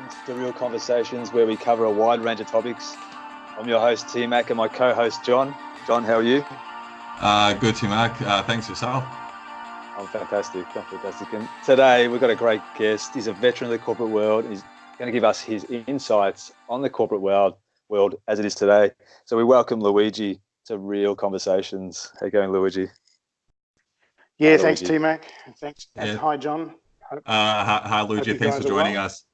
welcome to Real Conversations, where we cover a wide range of topics. I'm your host, TMac, and my co-host, John. John, how are you? Good, TMac. Thanks yourself. I'm fantastic. And today we've got a great guest. He's a veteran of the corporate world. He's going to give us his insights on the corporate world as it is today. So we welcome Luigi to Real Conversations. How you going, Luigi? Yeah, thanks, T-Mac. Thanks. Yeah. Hi, John. Hi, Luigi. Thanks for joining us.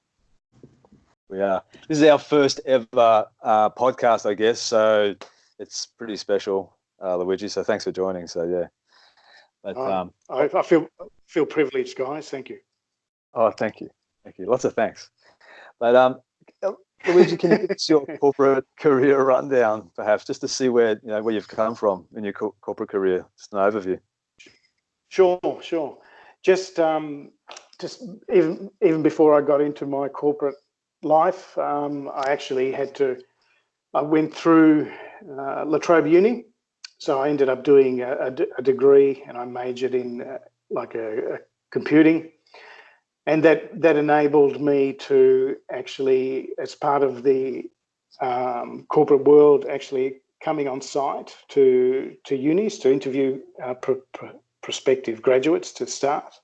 We are. This is our first ever podcast, I guess. So it's pretty special, Luigi. So thanks for joining. So yeah. But I feel privileged, guys. Thank you. Oh, thank you. Lots of thanks. But Luigi, can you give us your corporate career rundown, perhaps, just to see where you've come from in your corporate career? Just an overview. Sure. Just even before I got into my corporate life, I went through La Trobe Uni. So I ended up doing a degree, and I majored in a computing, and that enabled me to actually, as part of the corporate world, actually coming on site to unis to interview prospective graduates to start.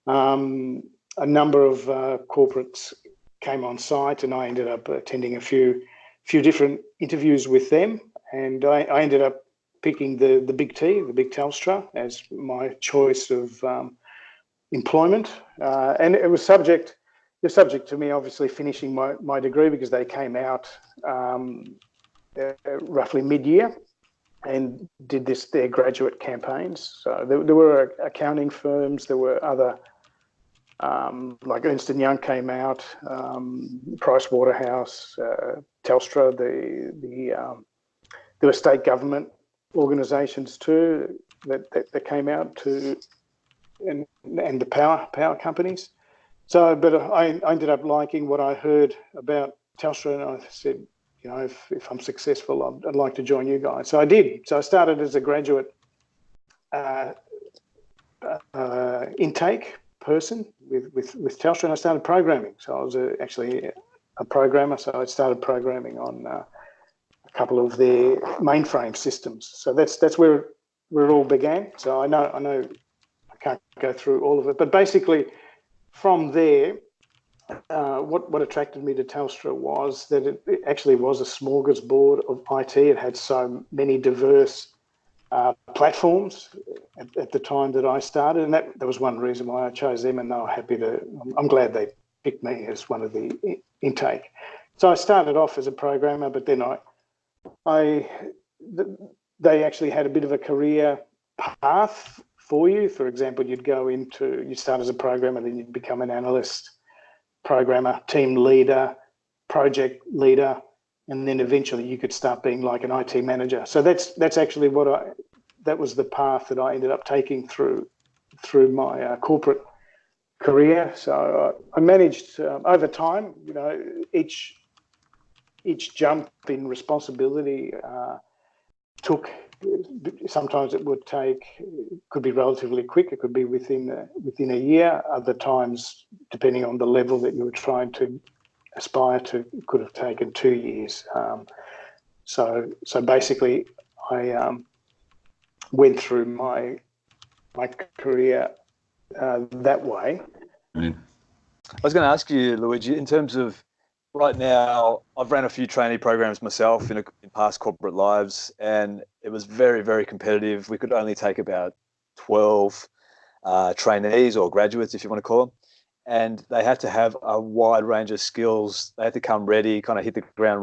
A number of corporates came on site, and I ended up attending a few different interviews with them, and I ended up picking the big Telstra, as my choice of employment, and it was subject to me obviously finishing my degree, because they came out roughly mid-year and did their graduate campaigns. So there were accounting firms, there were other like Ernst & Young came out, Price Waterhouse, Telstra, there were state government organisations too that came out to, and the power companies. So, but I ended up liking what I heard about Telstra, and I said, if I'm successful, I'd like to join you guys. So I did. So I started as a graduate intake person with Telstra, and I started programming. So I was actually a programmer. So I started programming on a couple of their mainframe systems. So that's where it all began. So I know I can't go through all of it, but basically from there, what attracted me to Telstra was that it actually was a smorgasbord of IT. It had so many diverse platforms at the time that I started, and that was one reason why I chose them, and they were happy to. I'm glad they picked me as one of the intake. So I started off as a programmer, but then they actually had a bit of a career path for you. For example, you'd start as a programmer, then you'd become an analyst, programmer, team leader, project leader, and then eventually you could start being like an IT manager. So that's actually that was the path that I ended up taking through my corporate career. So I managed over time, each jump in responsibility took. Sometimes it could be relatively quick. It could be within a year. Other times, depending on the level that you were trying to aspire to, it could have taken 2 years. So basically, I went through my career that way. I was going to ask you, Luigi, in terms of right now, I've ran a few trainee programs myself in past corporate lives, and it was very, very competitive. We could only take about 12 trainees or graduates, if you want to call them, and they had to have a wide range of skills. They had to come ready, kind of hit the ground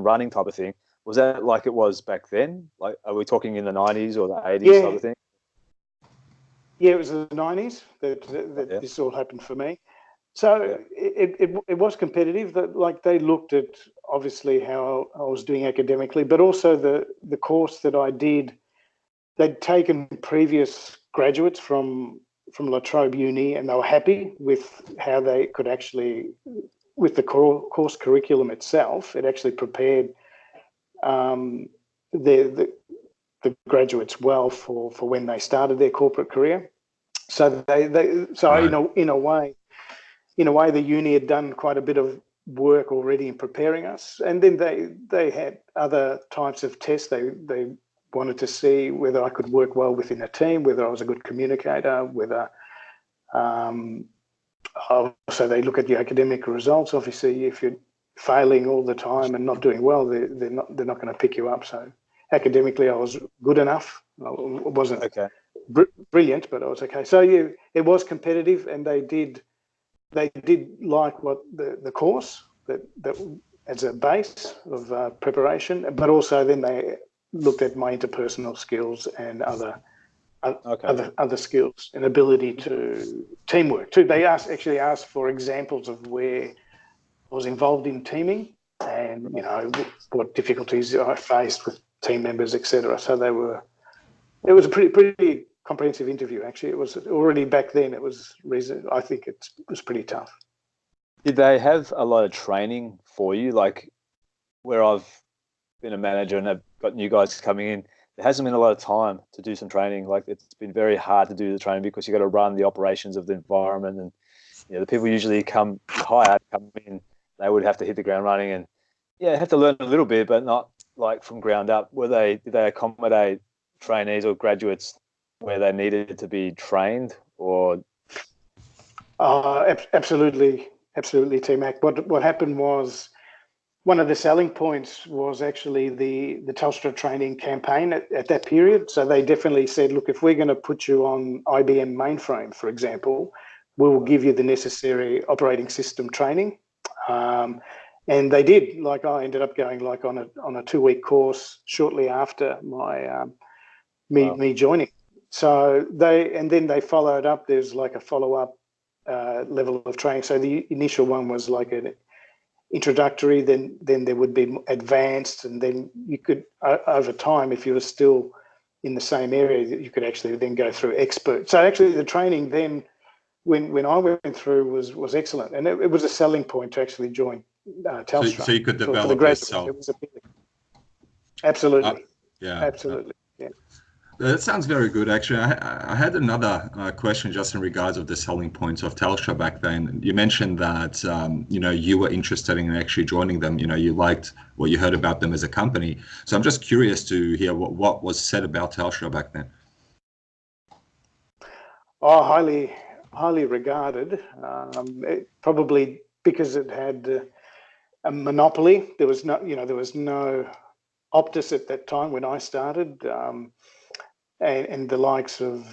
running type of thing. Was that like it was back then? Like, are we talking in the 90s or the 80s type of thing? Yeah, it was the 90s that this all happened for me. So it was competitive. Like, they looked at obviously how I was doing academically, but also the course that I did. They'd taken previous graduates from La Trobe Uni, and they were happy with how they could actually, with the course curriculum itself, it actually prepared the graduates well for when they started their corporate career. So in a way, in a way, the uni had done quite a bit of work already in preparing us. And then they had other types of tests. They wanted to see whether I could work well within a team, whether I was a good communicator, whether so they look at your academic results. Obviously, if you're failing all the time and not doing well, they're not going to pick you up. So academically, I was good enough. I wasn't brilliant, but I was okay. So yeah, it was competitive, and they did like what the course that as a base of preparation, but also then they looked at my interpersonal skills and other skills and ability to teamwork too. They actually asked for examples of where I was involved in teaming and, you know, what difficulties I faced with team members, etc. So it was a pretty comprehensive interview. Actually, it was already back then. It was I think it was pretty tough. Did they have a lot of training for you? Like where I've been a manager and have got new guys coming in, there hasn't been a lot of time to do some training. Like it's been very hard to do the training because you got to run the operations of the environment, and you know the people usually come in, they would have to hit the ground running and have to learn a little bit, but not like from ground up. Did they accommodate trainees or graduates where they needed to be trained? Or absolutely, TMac. What happened was, one of the selling points was actually the Telstra training campaign at that period. So they definitely said, look, if we're going to put you on IBM mainframe, for example, we will give you the necessary operating system training. And they did. Like I ended up going like on a 2-week course shortly after my me joining. So they followed up. There's like a follow-up level of training. So the initial one was like an introductory, then there would be advanced, and then you could over time, if you were still in the same area, you could actually then go through expert. So actually the training then when I went through was excellent, and it was a selling point to actually join Telstra. So you could develop for the graduates. yourself. It was absolutely. Absolutely. Yeah. That sounds very good, actually. I had another question just in regards of the selling points of Telstra back then. You mentioned that, you were interested in actually joining them. You know, you liked what you heard about them as a company. So I'm just curious to hear what was said about Telstra back then. Oh, highly regarded. Probably because it had a monopoly. There was no Optus at that time when I started. And the likes of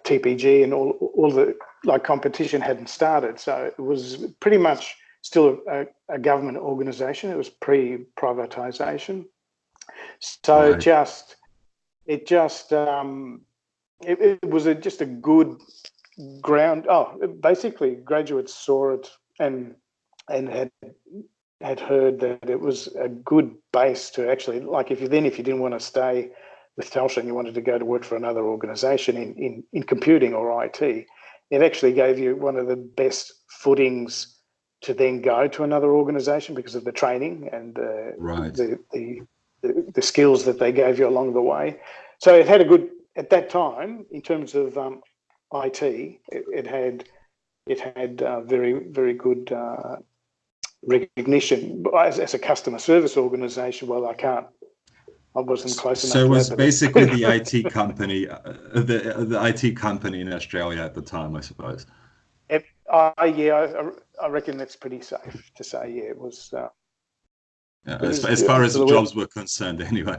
TPG and all the competition hadn't started, so it was pretty much still a government organisation. It was pre-privatisation, so Right. it was just a good ground. Basically, graduates saw it and had heard that it was a good base to actually if you didn't want to stay with Telstra and you wanted to go to work for another organisation in computing or IT, it actually gave you one of the best footings to then go to another organisation because of the training and the skills that they gave you along the way. So it had a good, at that time, in terms of IT, it had very, very good recognition as a customer service organisation. Well, I wasn't close enough. So it was that, basically the IT company, the IT company in Australia at the time, I suppose. I reckon that's pretty safe to say. Yeah, it was. As far as the jobs were concerned, anyway.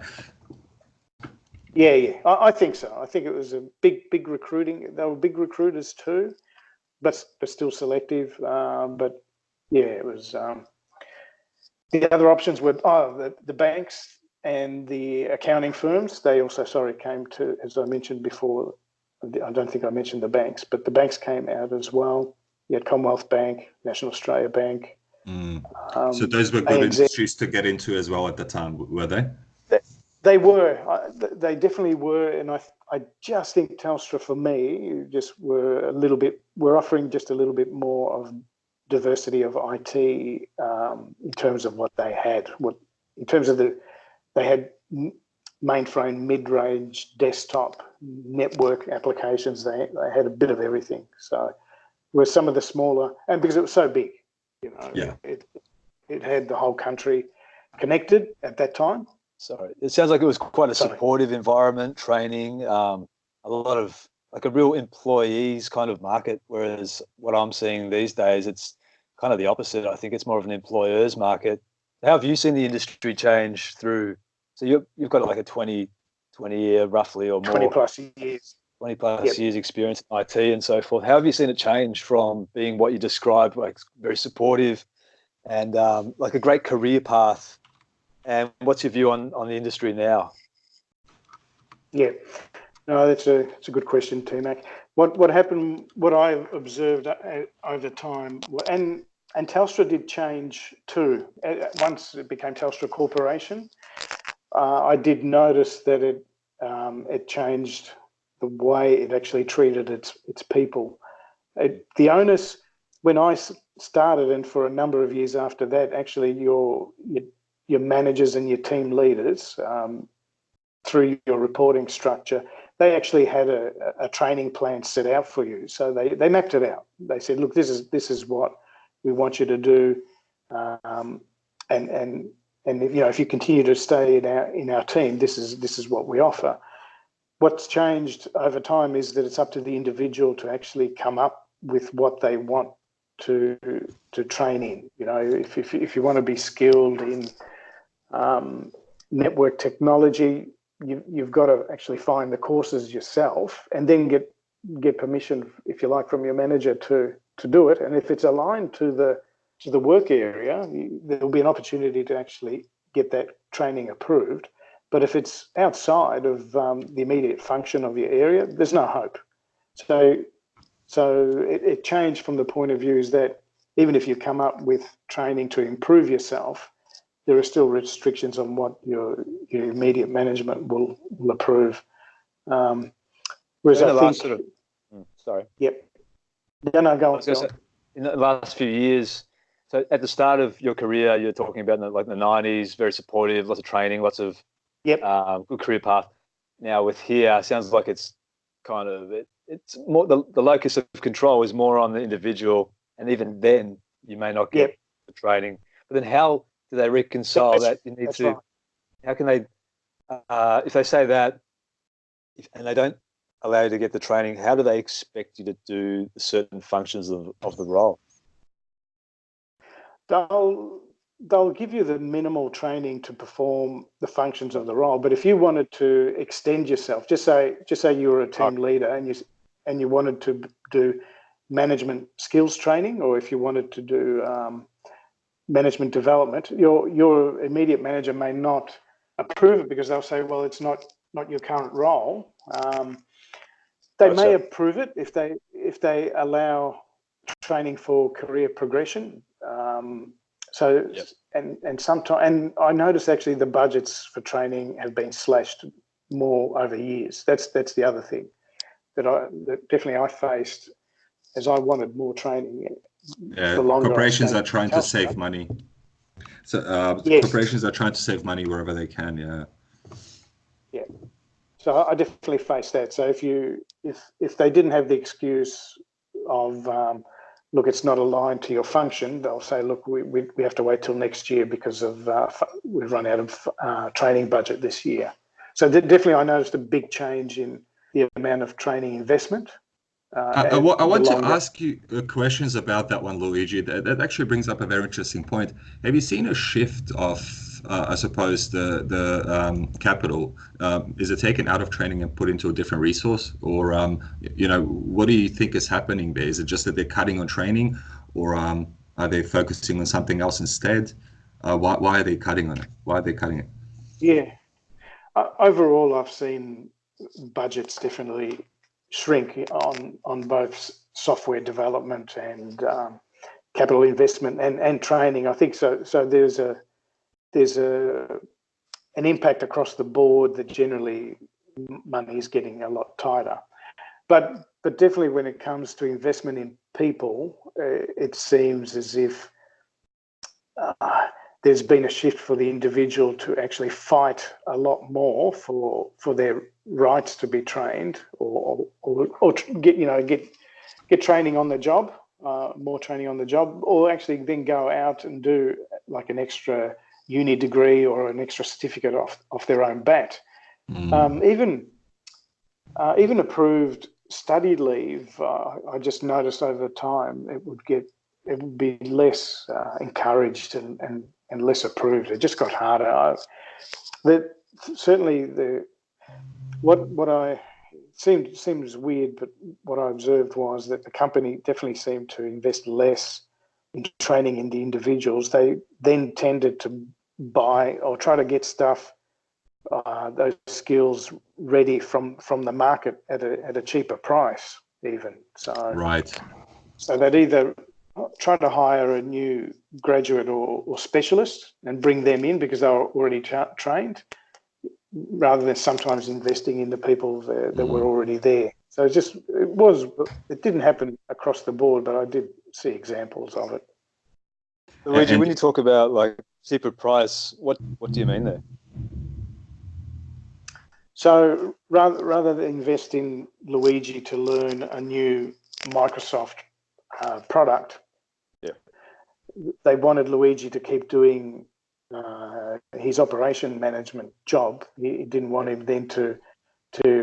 Yeah, I think so. I think it was a big recruiting. They were big recruiters too, but still selective. But yeah, it was. The other options were the banks and the accounting firms. They also came to, as I mentioned before. I don't think I mentioned the banks, but the banks came out as well. You had Commonwealth Bank, National Australia Bank. So those were good industries to get into as well at the time, were they? They were. They definitely were, and I just think Telstra, for me, just were offering just a little bit more of diversity of IT in terms of what they had. They had mainframe, mid-range, desktop, network applications. They had a bit of everything. So Whereas some of the smaller, and because it was so big, you know, Yeah. it had the whole country connected at that time. Sorry, it sounds like it was quite a supportive environment, training, a lot of like a real employees kind of market. Whereas what I'm seeing these days, it's kind of the opposite. I think it's more of an employers market. How have you seen the industry change through? So you've got like a 20 year roughly or more, 20 plus years. 20 plus years experience in IT and so forth. How have you seen it change from being what you described, like very supportive and like a great career path? And what's your view on the industry now? Yeah, no, it's a good question, TMac. What happened? What I observed over time, and Telstra did change too. Once it became Telstra Corporation, I did notice that it changed the way it actually treated its people. The onus, when I started, and for a number of years after that, actually your managers and your team leaders, through your reporting structure, they actually had a training plan set out for you. So they mapped it out. They said, look, this is what we want you to do, and you know, if you continue to stay in our team, this is what we offer. What's changed over time is that it's up to the individual to actually come up with what they want to train in. You know, if you want to be skilled in network technology, you've got to actually find the courses yourself, and then get permission, if you like, from your manager to do it. And if it's aligned to the work area, there'll be an opportunity to actually get that training approved. But if it's outside of the immediate function of your area, there's no hope. So it changed from the point of view is that even if you come up with training to improve yourself, there are still restrictions on what your immediate management will approve. Whereas I think, sorry. Yep. No, go on. Say, in the last few years, so at the start of your career, you're talking about like the 90s, very supportive, lots of training, lots of good career path. Now with here, it sounds like it's kind of it's more the locus of control is more on the individual, and even then you may not get the training. But then how do they reconcile that you need to? Right. How can they, if they say that, and they don't allow you to get the training, how do they expect you to do certain functions of the role? They'll give you the minimal training to perform the functions of the role. But if you wanted to extend yourself, just say you were a team leader and you wanted to do management skills training, or if you wanted to do management development, your immediate manager may not approve it because they'll say, well, it's not your current role. They may approve it if they allow training for career progression. And sometimes, and I noticed actually the budgets for training have been slashed more over years. That's the other thing that definitely I faced as I wanted more training. Yeah, corporations are trying to save money. So corporations are trying to save money wherever they can. Yeah. So I definitely faced that. So if they didn't have the excuse of look, it's not aligned to your function, they'll say, look, we have to wait till next year because of we've run out of training budget this year. So definitely I noticed a big change in the amount of training investment. I want to ask you questions about that one, Luigi. That actually brings up a very interesting point. Have you seen a shift of, I suppose, the capital? Is it taken out of training and put into a different resource? Or, what do you think is happening there? Is it just that they're cutting on training, or are they focusing on something else instead? Why are they cutting on it? Why are they cutting it? Yeah. Overall, I've seen budgets definitely shrink on both software development and capital investment and training. I think so. So there's an impact across the board that generally money is getting a lot tighter. But definitely when it comes to investment in people, it seems as if there's been a shift for the individual to actually fight a lot more for their rights to be trained or get training on the job. more training on the job, or actually then go out and do like an extra uni degree or an extra certificate off their own bat. Even approved study leave, I just noticed over time it would be less encouraged and less approved. It just got harder. Seems weird, but what I observed was that the company definitely seemed to invest less in training in the individuals. They then tended to buy or try to get stuff, those skills ready from the market at a cheaper price, even. So right. So they'd either try to hire a new graduate or specialist and bring them in because they were already trained, rather than sometimes investing in the people that were already there. So it didn't happen across the board, but I did see examples of it. Luigi, when you talk about like cheaper price, what do you mean there? So rather than invest in Luigi to learn a new Microsoft product, they wanted Luigi to keep doing his operation management job. He didn't want him then to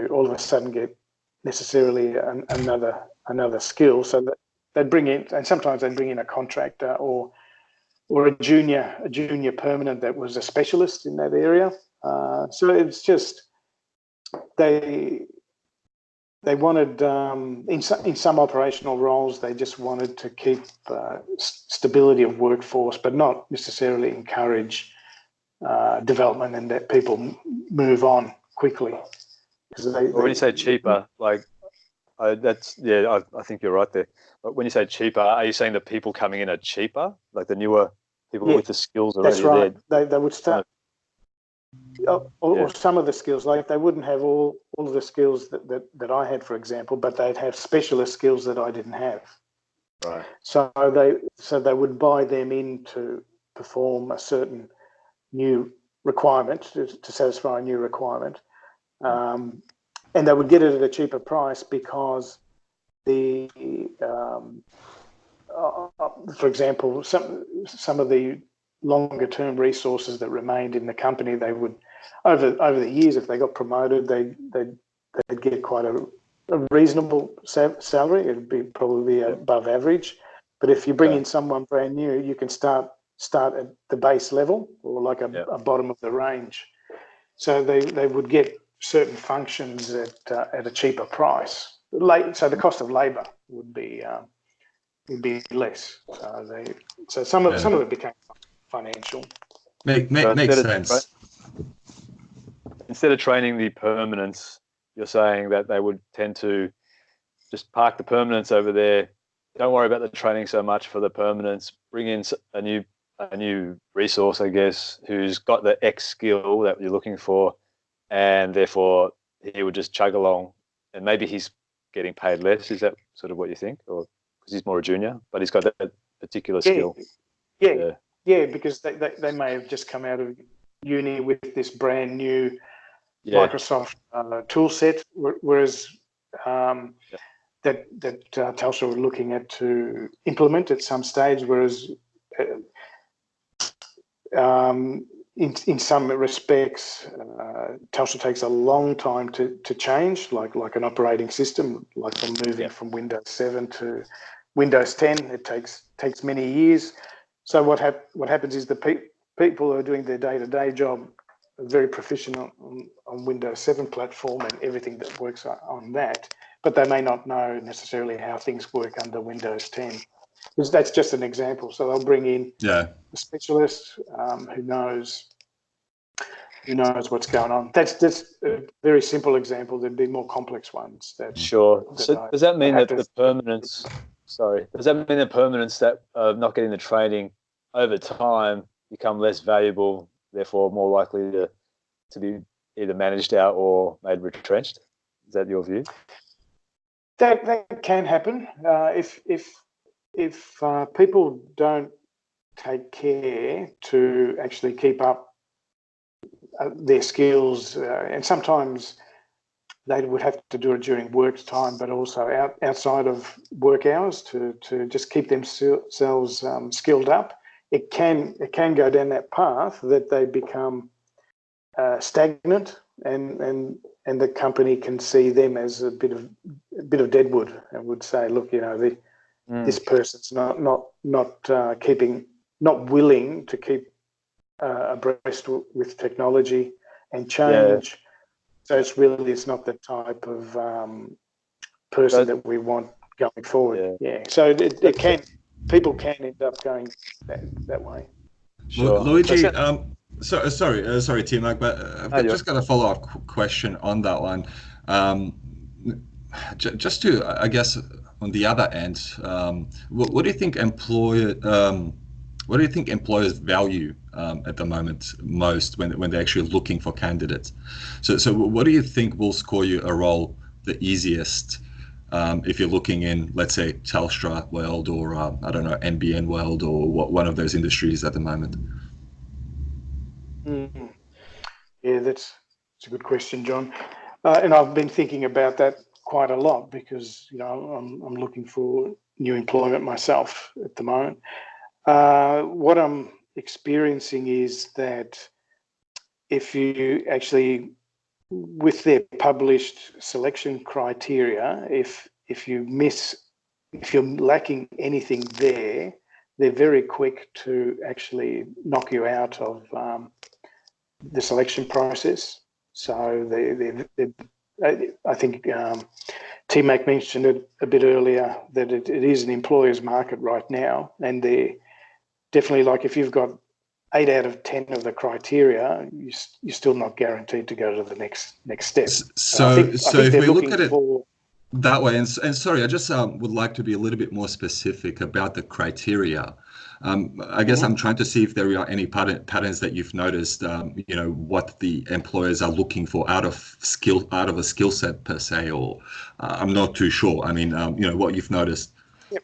all of a sudden get necessarily another skill. So that they'd bring in, and sometimes they'd bring in a contractor or a junior permanent that was a specialist in that area. So it's just they wanted in some operational roles, they just wanted to keep stability of workforce, but not necessarily encourage development and that people move on quickly. When you say cheaper, like I think you're right there. But when you say cheaper, are you saying the people coming in are cheaper, like the newer people with the skills already? That's right. They would start. Or some of the skills, like they wouldn't have all of the skills that I had, for example, but they'd have specialist skills that I didn't have. Right. So they would buy them in to perform a certain new requirement, to satisfy a new requirement, and they would get it at a cheaper price because for example, some of the longer term resources that remained in the company, they would over the years, if they got promoted, they'd get quite a reasonable salary. It'd be probably above average. But if you bring in someone brand new, you can start at the base level or like a bottom of the range. So they would get certain functions at a cheaper price. So the cost of labour would be less. So some of it became financial. Makes sense. Right? Instead of training the permanents, you're saying that they would tend to just park the permanents over there. Don't worry about the training so much for the permanents. Bring in a new resource, I guess, who's got the X skill that you're looking for, and therefore he would just chug along. And maybe he's getting paid less. Is that sort of what you think, or because he's more a junior, but he's got that particular skill? Yeah, because they may have just come out of uni with this brand new Microsoft tool set, whereas that Telstra were looking at to implement at some stage, whereas in some respects, Telstra takes a long time to change, like an operating system, like from moving from Windows 7 to Windows 10. It takes many years. So what happens is the people who are doing their day-to-day job are very proficient on Windows 7 platform and everything that works on that, but they may not know necessarily how things work under Windows 10. Because that's just an example. So they'll bring in a specialist who knows what's going on. That's just a very simple example. There'd be more complex ones. So does that mean that the permanents? Sorry, does that mean the permanents that are not getting the training over time become less valuable, therefore more likely to be either managed out or made retrenched? Is that your view? That can happen if people don't take care to actually keep up their skills, and sometimes they would have to do it during work time, but also outside of work hours to just keep themselves skilled up. It can go down that path that they become stagnant, and the company can see them as a bit of deadwood, and would say, look, this person's not willing to keep abreast with technology and change. Yeah. So it's not the type of person that we want going forward. Yeah. So people can end up going that way. Sure. Luigi, sorry, T-Mac, but I've just got a follow-up question on that one. Just to, I guess, on the other end, what do you think employers value at the moment most when they're actually looking for candidates? So what do you think will score you a role the easiest if you're looking in, let's say, Telstra world or I don't know, NBN world, or one of those industries at the moment? Yeah, that's a good question, John. And I've been thinking about that quite a lot because I'm looking for new employment myself at the moment. What I'm experiencing is that if you actually, with their published selection criteria, if you're lacking anything there, they're very quick to actually knock you out of the selection process. So I think TMac mentioned it a bit earlier that it is an employer's market right now, and they're definitely, like, if you've got 8 out of 10 of the criteria, you're still not guaranteed to go to the next step. So if we look at it that way, and sorry, I just would like to be a little bit more specific about the criteria. I guess I'm trying to see if there are any patterns that you've noticed, what the employers are looking for out of a skill set per se, or I'm not too sure. I mean, what you've noticed. Yep.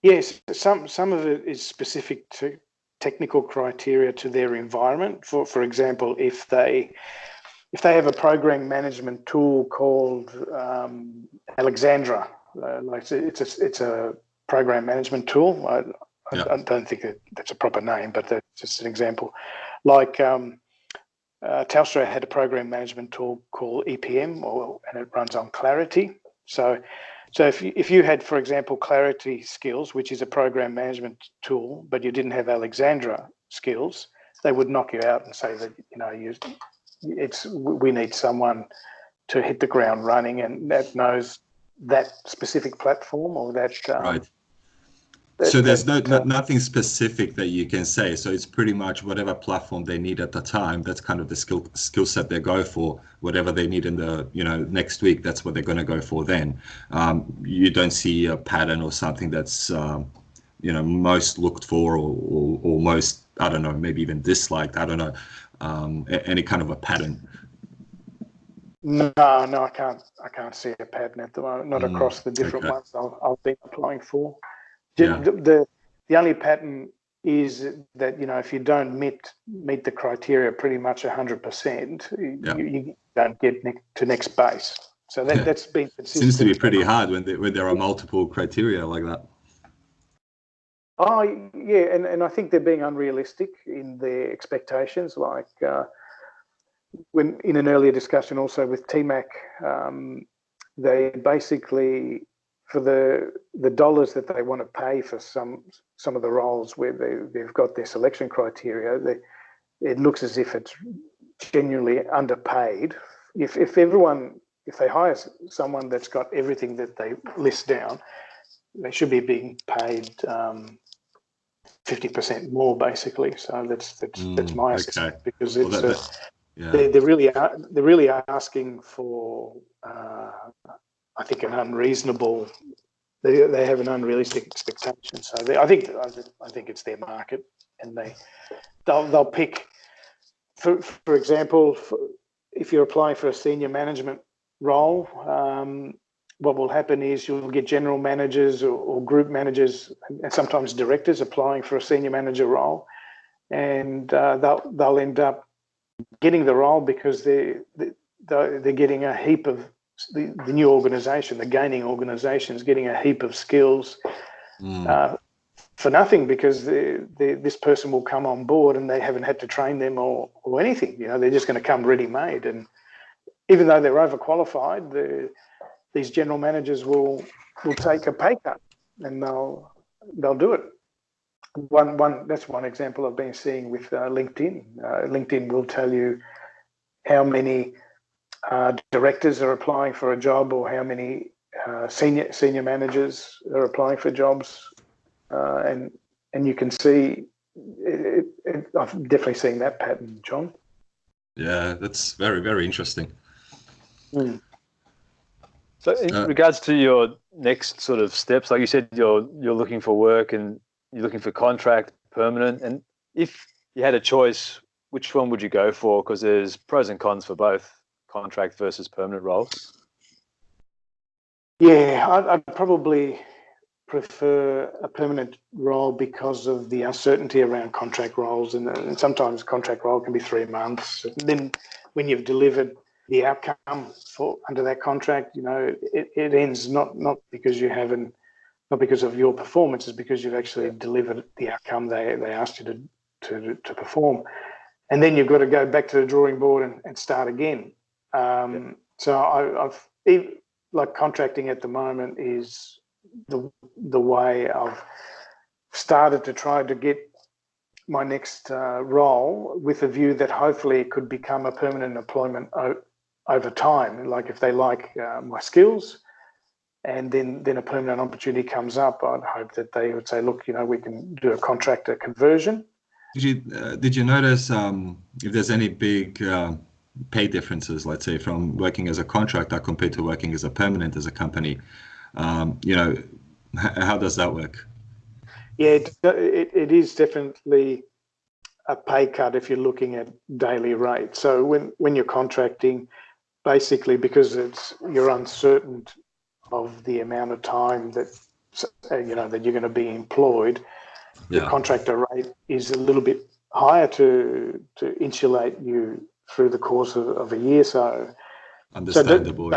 Yes, some of it is specific to technical criteria to their environment. For example, if they have a program management tool called Alexandra, it's a program management tool. I don't think that's a proper name, but that's just an example. Like Telstra had a program management tool called EPM, and it runs on Clarity. So if you had, for example, Clarity skills, which is a program management tool, but you didn't have Alexandra skills, they would knock you out and say that we need someone to hit the ground running and that knows that specific platform or that. Right. So there's nothing specific that you can say. So it's pretty much whatever platform they need at the time. That's kind of the skill set they go for. Whatever they need in the next week, that's what they're going to go for then. You don't see a pattern or something that's most looked for or most, I don't know, maybe even disliked. I don't know, any kind of a pattern. No, I can't see a pattern at the moment. Not across the different ones I've been applying for. Yeah. The only pattern is that if you don't meet the criteria pretty much 100%, you don't get to next base. So that's been consistent. Seems to be pretty hard when there are multiple criteria like that. Oh yeah, and I think they're being unrealistic in their expectations. Like when in an earlier discussion also with TMac, they basically, for the dollars that they want to pay for some of the roles where they've got their selection criteria, it looks as if it's genuinely underpaid. If they hire someone that's got everything that they list down, they should be being paid 50% more, basically. So that's my assessment, because they're really asking for I think an unreasonable. They have an unrealistic expectation. So I think it's their market, and they'll pick. For example, if you're applying for a senior management role, what will happen is you'll get general managers or group managers and sometimes directors applying for a senior manager role, and they'll end up getting the role because they're getting a heap of the new organisation, the gaining organisation is getting a heap of skills for nothing, because this person will come on board and they haven't had to train them or anything. They're just going to come ready-made, and even though they're overqualified, these general managers will take a pay cut, and they'll do it. That's one example I've been seeing with LinkedIn. LinkedIn will tell you how many directors are applying for a job, or how many senior managers are applying for jobs, and you can see I've definitely seen that pattern, John. Yeah, that's very, very interesting. So in regards to your next sort of steps, like you said, you're looking for work and you're looking for contract, permanent, and if you had a choice, which one would you go for? Because there's pros and cons for both contract versus permanent roles. Yeah, I'd probably prefer a permanent role because of the uncertainty around contract roles, and sometimes contract role can be 3 months. And then when you've delivered the outcome under that contract, it ends not because you haven't, not because of your performance, it's because you've actually delivered the outcome they asked you to perform. And then you've got to go back to the drawing board and start again. So I've like contracting at the moment is the way I've started to try to get my next role, with a view that hopefully it could become a permanent employment over time. Like if they like my skills, and then a permanent opportunity comes up, I'd hope that they would say, look, we can do a contractor conversion. Did you notice if there's any big pay differences, let's say, from working as a contractor compared to working as a permanent as a company? How does that work? Yeah, it is definitely a pay cut if you're looking at daily rate. So when you're contracting, basically because you're uncertain of the amount of time that that you're going to be employed, the contractor rate is a little bit higher to insulate you through the course of a year. So understandable.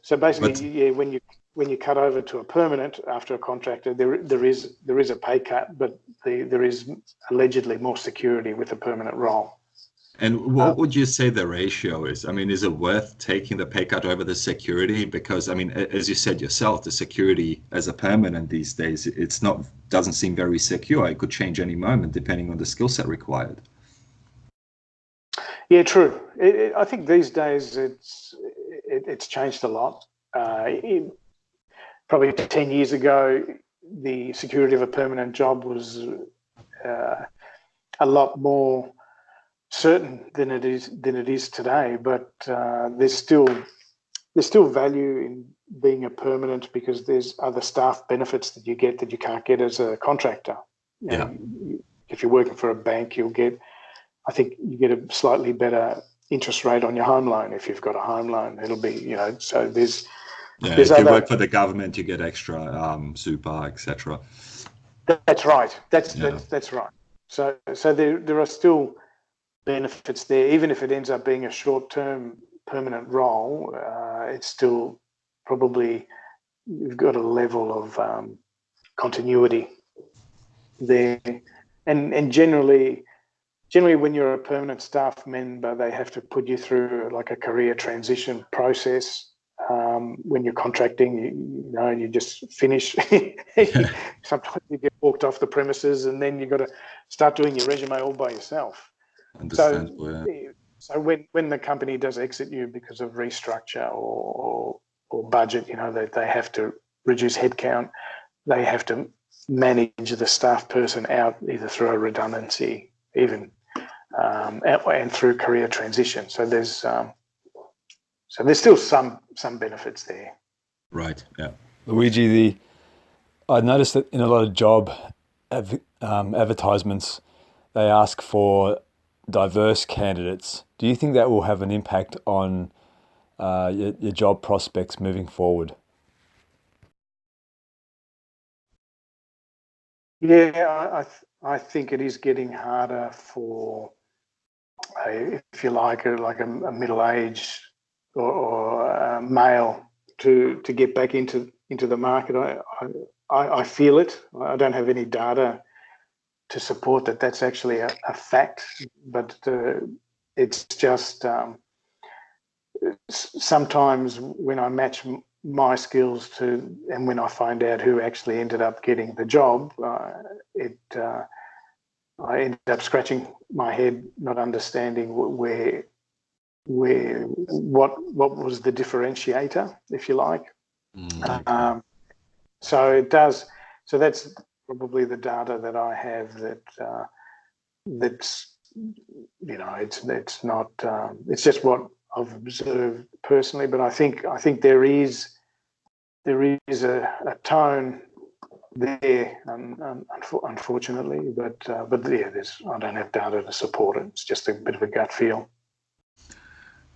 So basically, when you cut over to a permanent after a contractor, there is a pay cut, but there is allegedly more security with a permanent role. And what would you say the ratio is? I mean, is it worth taking the pay cut over the security? Because, I mean, as you said yourself, the security as a permanent these days, doesn't seem very secure. It could change any moment depending on the skill set required. Yeah, true. I think these days it's changed a lot. Probably 10 years ago, the security of a permanent job was a lot more certain than it is today. But there's still value in being a permanent, because there's other staff benefits that you get that you can't get as a contractor. If you're working for a bank, I think you get a slightly better interest rate on your home loan. If you've got a home loan, it'll be, so there's if you work for the government, you get extra super, etc. That's right. That's right. So there are still benefits there, even if it ends up being a short-term permanent role. It's still probably, you've got a level of continuity there, and generally when you're a permanent staff member, they have to put you through like a career transition process. When you're contracting, you just finish. Sometimes you get walked off the premises, and then you've got to start doing your resume all by yourself. So when the company does exit you because of restructure or budget, they have to reduce headcount. They have to manage the staff person out either through a redundancy, even and through career transition. So there's still some benefits there. Right. Yeah. Luigi, I noticed that in a lot of job advertisements, they ask for diverse candidates. Do you think that will have an impact on your job prospects moving forward? Yeah, I think it is getting harder for if you like a middle-aged or male to get back into the market. I feel it. I don't have any data to support that that's actually a fact, but it's just sometimes when I match my skills to, and when I find out who actually ended up getting the job, I ended up scratching my head, not understanding what was the differentiator, if you like. Okay. So it does. So that's probably the data that I have. That's it's not. It's just what I've observed personally. But I think there is a tone there, unfortunately. But yeah, I don't have data to support it. It's just a bit of a gut feel.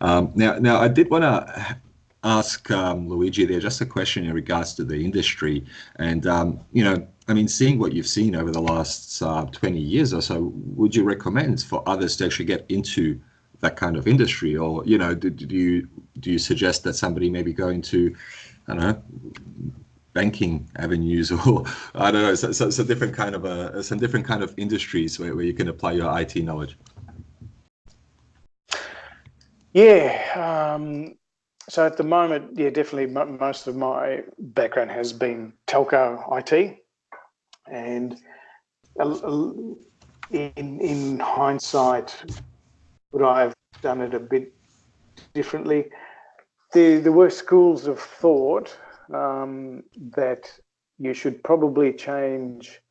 Now, I did want to ask Luigi there just a question in regards to the industry, and seeing what you've seen over the last 20 years or so, would you recommend for others to actually get into that kind of industry, or do you suggest that somebody maybe go into, I don't know, banking avenues, or I don't know, some different kind of industries where you can apply your IT knowledge? Yeah. So at the moment, yeah, definitely most of my background has been telco IT, and in hindsight, would I have done it a bit differently? There were schools of thought that you should probably change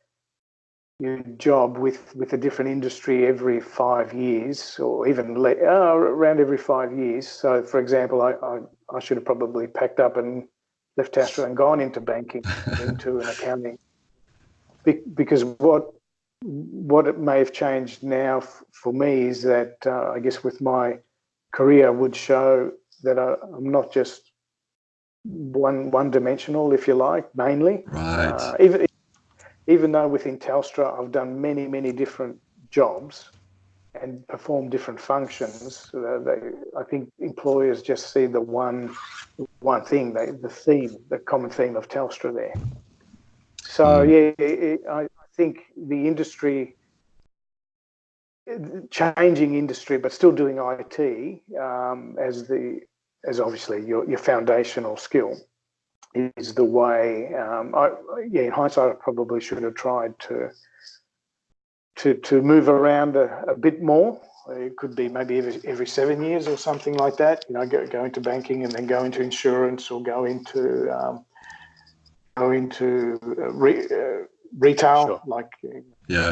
your job with a different industry every 5 years, or even around every 5 years. So, for example, I should have probably packed up and left Tastra and gone into banking and into an accounting, because what it may have changed now for me is that I guess with my career would show that I'm not just one-dimensional, if you like, mainly. Right. Even though within Telstra I've done many different jobs and performed different functions, I think employers just see the one thing, the common theme of Telstra there. So I think the industry, changing industry, but still doing IT as obviously your foundational skill, is the way. In hindsight, I probably should have tried to move around a bit more. It could be maybe every 7 years or something like that. Go into banking and then go into insurance, or go into retail, Sure. like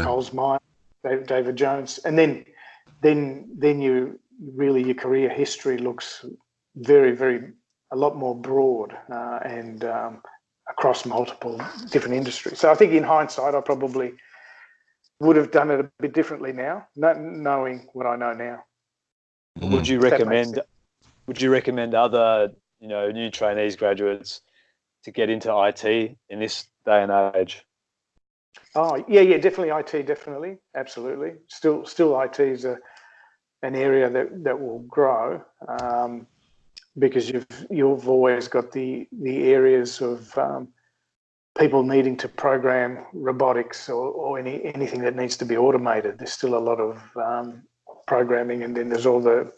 Coles Mine, David Jones, and then you really, your career history looks very a lot more broad and across multiple different industries. So I think in hindsight, I probably would have done it a bit differently now, not knowing what I know now. Would you recommend other new trainees, graduates, to get into IT in this day and age? Oh yeah, definitely IT, definitely, absolutely. Still IT is an area that will grow. Because you've always got the areas of people needing to program robotics or anything that needs to be automated. There's still a lot of programming, and then there's all the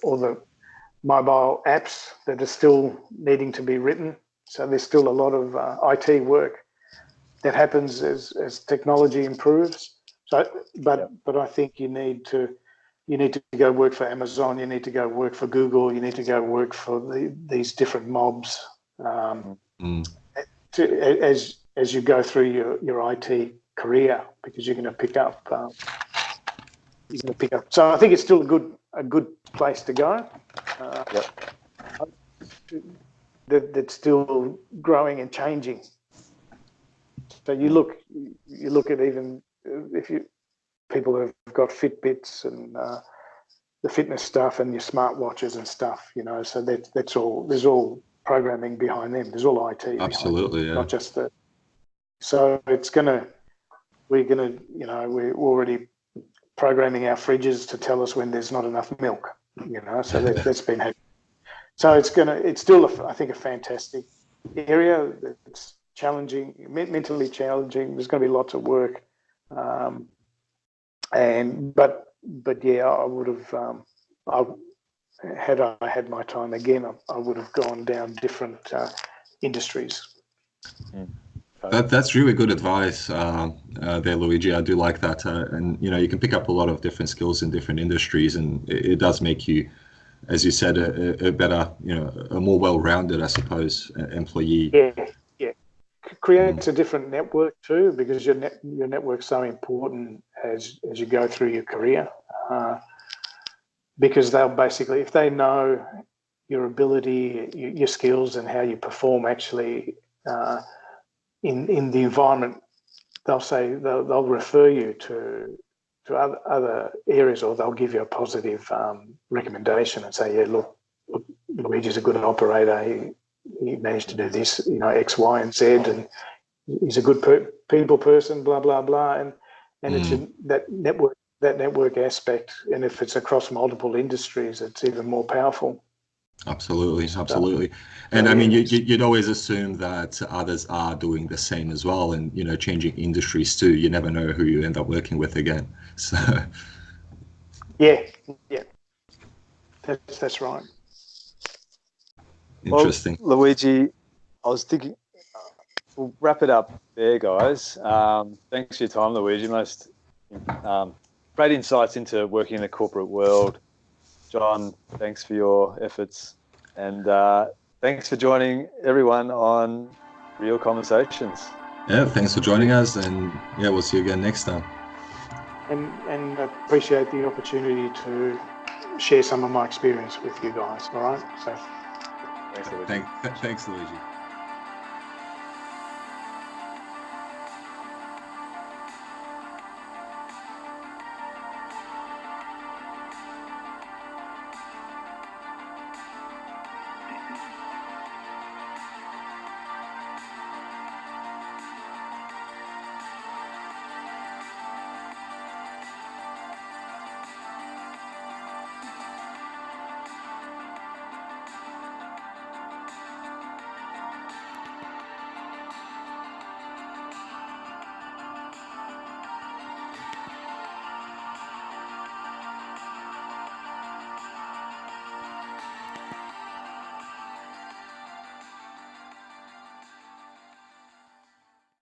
mobile apps that are still needing to be written. So there's still a lot of IT work that happens as technology improves. So, but I think you need to go work for Amazon. You need to go work for Google. You need to go work for these different mobs as you go through your IT career, because you're going to pick up. So I think it's still a good place to go. That's still growing and changing. So you look at, even if people have got Fitbits and the fitness stuff and your smartwatches and stuff, so that's all. There's all programming behind them. There's all IT. Absolutely, yeah. Not just so we're already programming our fridges to tell us when there's not enough milk. So that's been happening. So it's still, I think, a fantastic area. It's challenging, mentally challenging. There's going to be lots of work, but yeah, I would have. Had I had my time again, I would have gone down different industries. That's really good advice there, Luigi. I do like that, and you can pick up a lot of different skills in different industries, and it does make you, as you said, a better, a more well-rounded, I suppose, employee. Yeah. Creates a different network too, because your network's so important as you go through your career. Because they'll basically, if they know your ability, your skills, and how you perform actually in the environment, they'll refer you to other areas, or they'll give you a positive recommendation and say, yeah, look, Luigi's a good operator. He managed to do this, X, Y, and Z, and he's a good people person, blah blah blah, and it's that network aspect, and if it's across multiple industries, it's even more powerful. Absolutely. And I mean, you'd always assume that others are doing the same as well, and changing industries too. You never know who you end up working with again. So yeah, that's right. Interesting. Well, Luigi, I was thinking we'll wrap it up there, guys. Thanks for your time, Luigi. Most great insights into working in the corporate world. John, thanks for your efforts, and thanks for joining everyone on Real Conversations. Yeah, thanks for joining us, and yeah, we'll see you again next time. And appreciate the opportunity to share some of my experience with you guys. All right, so thanks, Luigi. Thanks, Luigi.